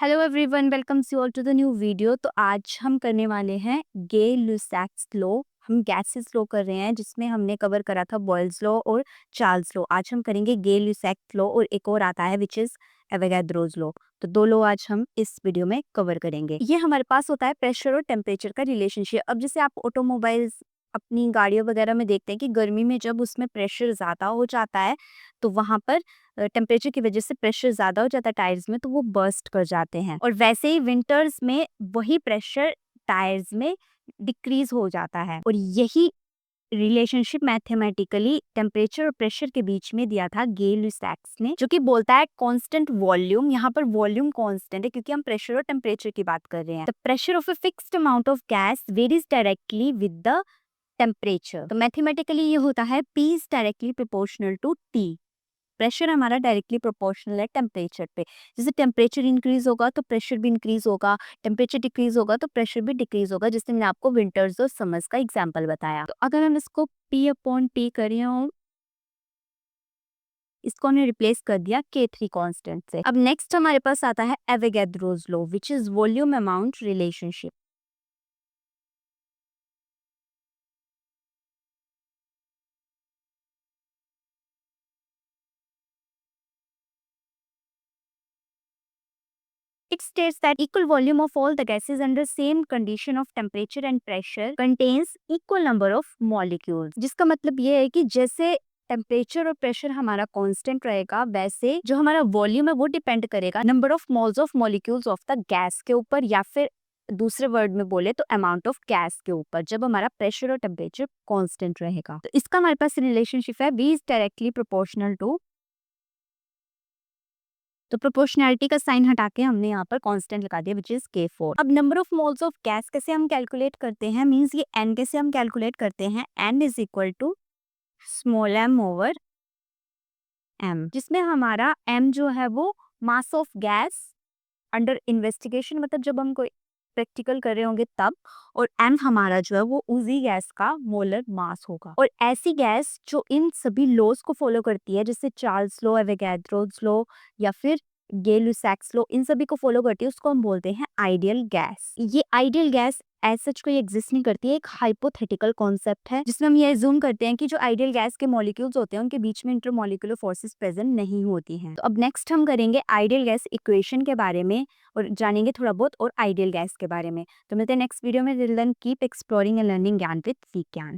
Hello everyone, welcomes you all to the new video. तो आज हम करने वाले हैं गे लुसाक्स लॉ। हम गैसेस लॉ कर रहे हैं जिसमें हमने कवर करा था बॉयल्स लॉ और चार्ल्स लॉ। आज हम करेंगे गे लुसाक्स लॉ और एक और आता है विच इज एवोगाड्रोज लॉ। तो दो लॉ आज हम इस वीडियो में कवर करेंगे। ये हमारे पास होता है प्रेशर और टेम्परेचर का रिलेशनशिप। अब जैसे आप ऑटोमोबाइल्स अपनी गाड़ियों वगैरह में देखते हैं कि गर्मी में जब उसमें प्रेशर ज़्यादा हो जाता है तो वहाँ पर टेम्परेचर की वजह से प्रेशर ज़्यादा हो जाता है टायर्स में, तो वो बर्स्ट कर जाते हैं। और वैसे ही विंटर्स में वही प्रेशर टायर्स में डिक्रीज हो जाता है। और यही रिलेशनशिप मैथमेटिकली टेम्परेचर और प्रेशर के बीच में दिया था गे लुसाक्स ने, जो कि बोलता है कांस्टेंट वॉल्यूम। यहाँ पर वॉल्यूम कांस्टेंट है क्योंकि हम प्रेशर और टेम्परेचर की बात कर रहे हैं। The pressure of a fixed amount of gas varies directly with the temperature. तो मैथमेटिकली ये होता है P is directly proportional to T। Pressure हमारा डायरेक्टली प्रोपोर्शनल है टेम्परेचर पे। जैसे टेम्परेचर इंक्रीज होगा तो प्रेशर भी इंक्रीज होगा, टेम्परेचर डिक्रीज होगा तो प्रेशर भी डिक्रीज होगा, जिससे मैंने आपको विंटर्स और समर्स का एग्जांपल बताया। तो अगर हम इसको P/T करें और इसको हमने रिप्लेस कर दिया K3 कांस्टेंट से। अब नेक्स्ट हमारे पास आता है Avogadro's law which is volume amount relationship. It states that equal volume of all the gases under same condition of temperature and pressure contains equal number of molecules। जिसका मतलब ये है कि जैसे टेम्परेचर और प्रेशर हमारा कांस्टेंट रहेगा, वैसे जो हमारा वॉल्यूम है वो डिपेंड करेगा number of moles of molecules of the gas के ऊपर, या फिर दूसरे वर्ड में बोले तो अमाउंट ऑफ गैस के ऊपर, जब हमारा प्रेशर और टेम्परेचर कांस्टेंट रहेगा। तो इसका हमारे पास रिलेशनशिप है V is directly proportional to. तो प्रोपोर्शनैलिटी का साइन हटा के हमने यहाँ पर कांस्टेंट लगा दिया विच इज K4। अब number of moles of gas कैसे हम कैलकुलेट करते हैं, मींस ये N कैसे हम कैलकुलेट करते हैं, N is equal to small m over m, जिसमें हमारा m जो है वो mass of gas under investigation, मतलब जब हम कोई प्रैक्टिकल कर रहे होंगे तब, और m हमारा जो है वो उसी गैस का मोलर मास होगा। और ऐसी गैस जो इन सभी लॉज को फॉलो करती है, जैसे चार्ल्स लॉ, एवोगाड्रोज लॉ या फिर गे लुसाक्स लॉ, इन सभी को फॉलो करती है, उसको हम बोलते हैं आइडियल गैस। ये आइडियल गैस एज सच कोई एग्जिस्ट नहीं करती है, एक हाइपोथेटिकल कॉन्सेप्ट है जिसमें हम ये अज्यूम करते हैं कि जो आइडियल गैस के मॉलिक्यूल्स होते हैं उनके बीच में इंटरमॉलिक्यूलर फोर्सेस प्रेजेंट नहीं होती हैं। तो अब नेक्स्ट हम करेंगे आइडियल गैस इक्वेशन के बारे में और जानेंगे थोड़ा बहुत और आइडियल गैस के बारे में। तो मिलते हैं नेक्स्ट वीडियो में। Till then keep exploring and learning gyan with विज्ञान।